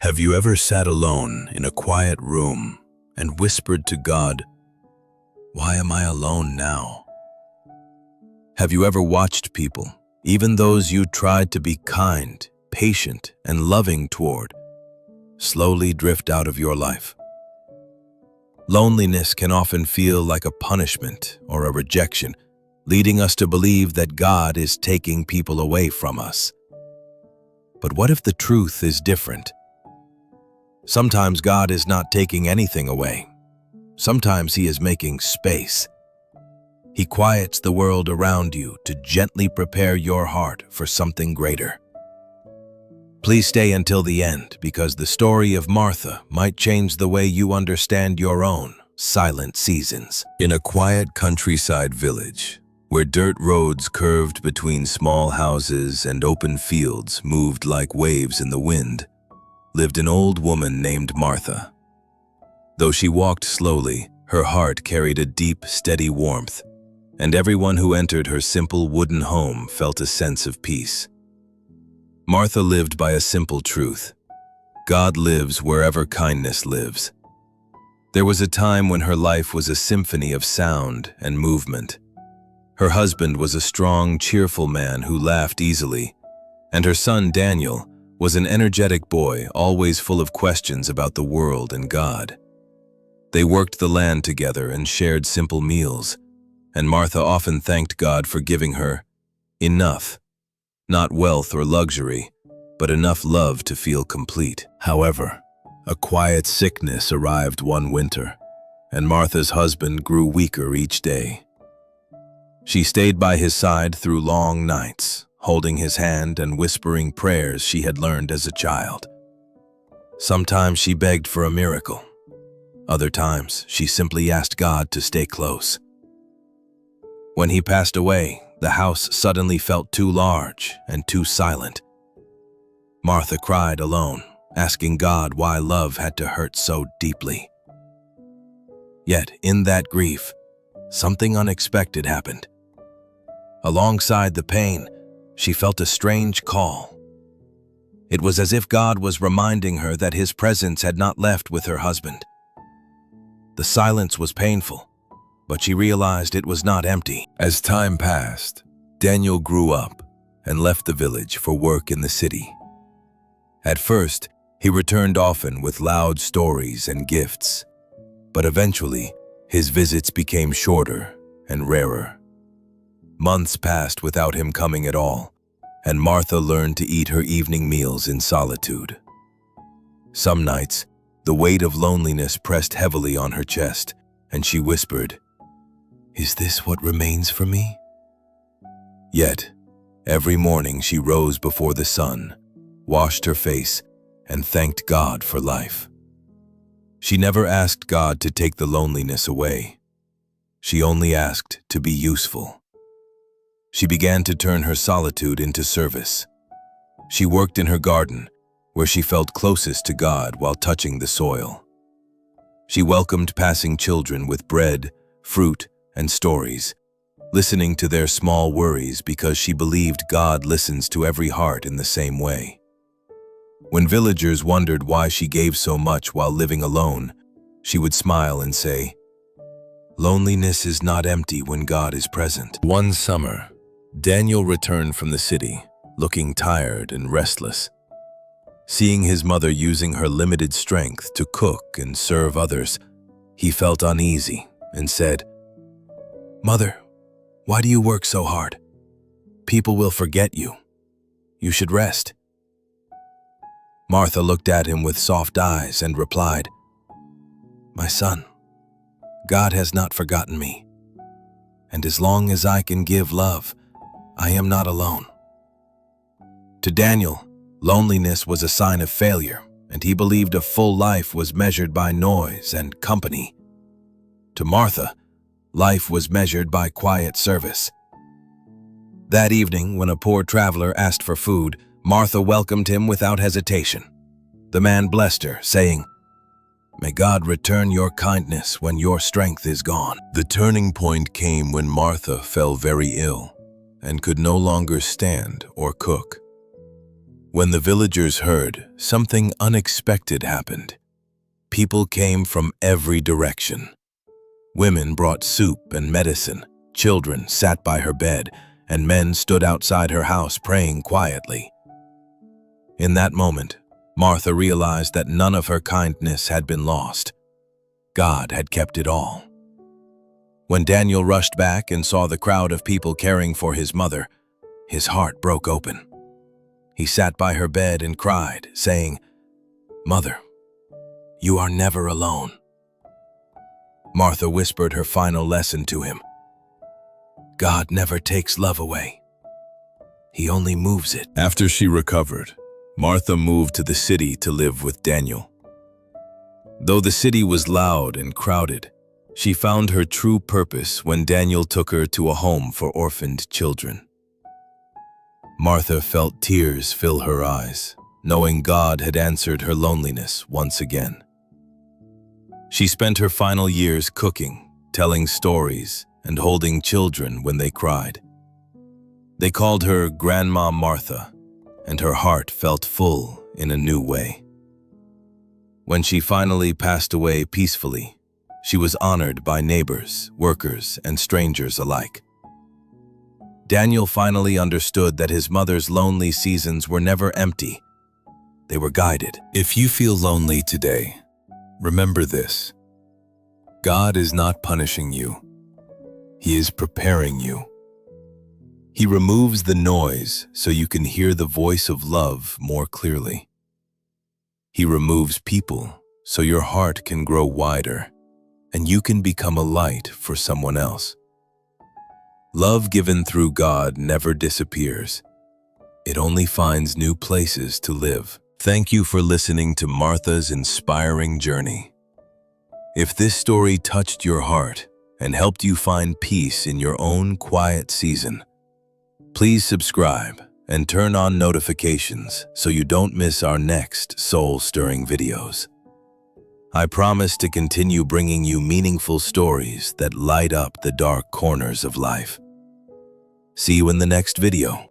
Have you ever sat alone in a quiet room and whispered to God, "Why am I alone now?" Have you ever watched people, even those you tried to be kind, patient, and loving toward, slowly drift out of your life? Loneliness can often feel like a punishment or a rejection, leading us to believe that God is taking people away from us. But what if the truth is different? Sometimes God is not taking anything away. Sometimes He is making space. He quiets the world around you to gently prepare your heart for something greater. Please stay until the end, because the story of Martha might change the way you understand your own silent seasons. In a quiet countryside village, where dirt roads curved between small houses and open fields moved like waves in the wind, lived an old woman named Martha. Though she walked slowly, her heart carried a deep, steady warmth, and everyone who entered her simple wooden home felt a sense of peace. Martha lived by a simple truth: God lives wherever kindness lives. There was a time when her life was a symphony of sound and movement. Her husband was a strong, cheerful man who laughed easily, and her son Daniel was an energetic boy, always full of questions about the world and God. They worked the land together and shared simple meals, and Martha often thanked God for giving her enough, not wealth or luxury, but enough love to feel complete. However, a quiet sickness arrived one winter, and Martha's husband grew weaker each day. She stayed by his side through long nights, holding his hand and whispering prayers she had learned as a child. Sometimes she begged for a miracle. Other times, she simply asked God to stay close. When he passed away, the house suddenly felt too large and too silent. Martha cried alone, asking God why love had to hurt so deeply. Yet, in that grief, something unexpected happened. Alongside the pain, she felt a strange call. It was as if God was reminding her that His presence had not left with her husband. The silence was painful, but she realized it was not empty. As time passed, Daniel grew up and left the village for work in the city. At first, he returned often with loud stories and gifts, but eventually, his visits became shorter and rarer. Months passed without him coming at all, and Martha learned to eat her evening meals in solitude. Some nights, the weight of loneliness pressed heavily on her chest, and she whispered, "Is this what remains for me?" Yet, every morning she rose before the sun, washed her face, and thanked God for life. She never asked God to take the loneliness away. She only asked to be useful. She began to turn her solitude into service. She worked in her garden, where she felt closest to God while touching the soil. She welcomed passing children with bread, fruit, and stories, listening to their small worries because she believed God listens to every heart in the same way. When villagers wondered why she gave so much while living alone, she would smile and say, "Loneliness is not empty when God is present." One summer, Daniel returned from the city, looking tired and restless. Seeing his mother using her limited strength to cook and serve others, he felt uneasy and said, "Mother, why do you work so hard? People will forget you. You should rest." Martha looked at him with soft eyes and replied, "My son, God has not forgotten me, and as long as I can give love, I am not alone." To Daniel, loneliness was a sign of failure, and he believed a full life was measured by noise and company. To Martha, life was measured by quiet service. That evening, when a poor traveler asked for food, Martha welcomed him without hesitation. The man blessed her, saying, "May God return your kindness when your strength is gone." The turning point came when Martha fell very ill and could no longer stand or cook. When the villagers heard, something unexpected happened. People came from every direction. Women brought soup and medicine, children sat by her bed, and men stood outside her house praying quietly. In that moment, Martha realized that none of her kindness had been lost. God had kept it all. When Daniel rushed back and saw the crowd of people caring for his mother, his heart broke open. He sat by her bed and cried, saying, "Mother, you are never alone." Martha whispered her final lesson to him. God never takes love away. He only moves it. After she recovered, Martha moved to the city to live with Daniel. Though the city was loud and crowded, she found her true purpose when Daniel took her to a home for orphaned children. Martha felt tears fill her eyes, knowing God had answered her loneliness once again. She spent her final years cooking, telling stories, and holding children when they cried. They called her Grandma Martha, and her heart felt full in a new way. When she finally passed away peacefully, she was honored by neighbors, workers, and strangers alike. Daniel finally understood that his mother's lonely seasons were never empty. They were guided. If you feel lonely today, remember this: God is not punishing you. He is preparing you. He removes the noise so you can hear the voice of love more clearly. He removes people so your heart can grow wider and you can become a light for someone else. Love given through God never disappears. It only finds new places to live. Thank you for listening to Martha's inspiring journey. If this story touched your heart and helped you find peace in your own quiet season, please subscribe and turn on notifications so you don't miss our next soul-stirring videos. I promise to continue bringing you meaningful stories that light up the dark corners of life. See you in the next video.